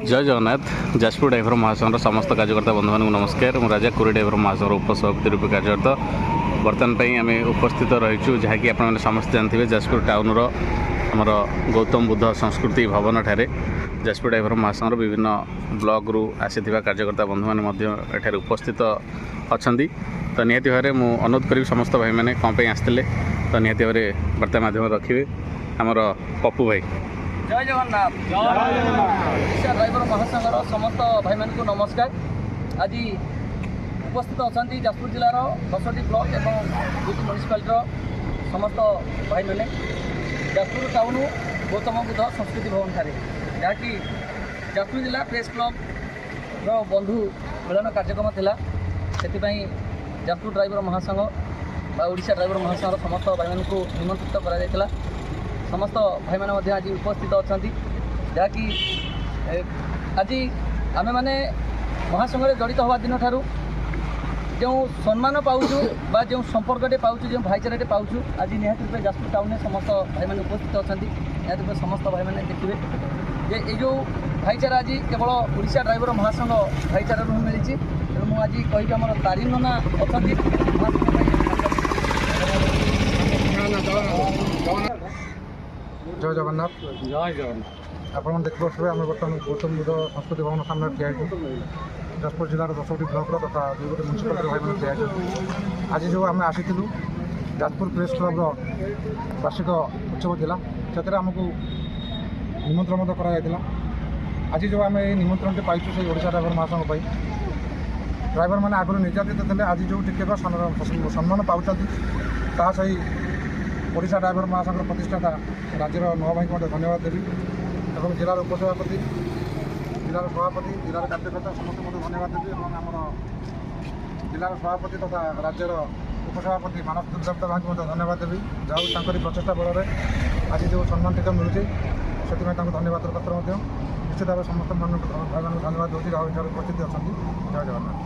जय जगन्नाथ जाजपुर ड्राइवर महासंघर समस्त कार्यकर्ता बंधु मानक नमस्कार। मु राजा कुरी ड्राइवर महासंघर उपसभापति रूपे कार्यरत। बर्तमान आम उपस्थित रहीचु जहाँकि आपने समस्त जानते जाजपुर टाउन आमर गौतम बुद्ध संस्कृति भवन ठारे जाजपुर ड्राइवर महासंघर विभिन्न ब्लॉक रु आसी कार्यकर्ता बंधु मैंने उपस्थित अच्छा। तो निहती भाव में अनुरोध करी समस्त भाई मैंने कौन पर आसते तो निहती भाव में वार्ता मध्यम रखिए आमर पप्पू भाई। जय जगन्नाथ ओडिशा ड्राइवर महासंघर समस्त भाई मान को नमस्कार। आज उपस्थित अच्छा जाजपुर जिलार 10टी ब्लॉक एवं 2टी म्युनिसिपालिटी समस्त भाई मैंने जाजपुर टाउन गौतम बुद्ध संस्कृति भवन ठारे जहाँकि जाजपुर जिला प्रेस क्लब बंधु मिलन कार्यक्रम थिला से जाजपुर ड्राइवर महासंघ ओडिशा ड्राइवर महासंघर समस्त भाई मान को निमंत्रित करा समस्त भाई मैंने आज उपस्थित अच्छा जहाँकि आज आम मैंने महासंघ जड़ित हवा दिन ठारू जो सम्मान पाचु बा जो संपर्कटे पाचु जो भाईचारे पाचु आज निहत रूपे जाजपुर टाउन में समस्त भाई मैंने उपस्थित अच्छा निहत रूपे समस्त भाई मैंने देखिए जे ये जो भाईचारा आज केवल ओडिशा ड्राइवर महासंघ भाईचारा मिली तेणु मुझे कही आम तारिण नना अच्छा। जय जगन्नाथ जय जगन्नाथ आप देखिए आम बर्तमान गौतम बुद्ध संस्कृति भवन सामने ठिया जाजपुर जिलार 10टी ब्लॉक तथा 2टी म्युनिसिपालिटी भाई मैंने ठिया आज जो आम आसी जाजपुर प्रेस क्लब वार्षिक उत्सव थिला से आमको निमंत्रण कर आज जो आम ये निमंत्रण पाइचु से ओडिशा ड्राइवर महासंघ ड्राइवर मैंने आगुरी निर्यातित थे आज जो टिके सम्मान पाँच सही ओडिशा ड्राइवर महासंघर प्रतिष्ठाता राज्यर नौ भाई को धन्यवाद देवी और जिलार उपसभापति जिलार सभापति जिलार कार्यकर्ता समस्त धन्यवाद देवी और आम जिलार सभापति तथा राज्यर उपसभापति मानस दुर्देवता भाई को धन्यवाद देवी जहाँ प्रचेषा बल में आज जो सम्मान टीका मिलूँ से धन्यवाद पात्र निश्चित भाव समस्त भाई धन्यवाद दूसरी उपस्थित अच्छा। जय जगन्नाथ।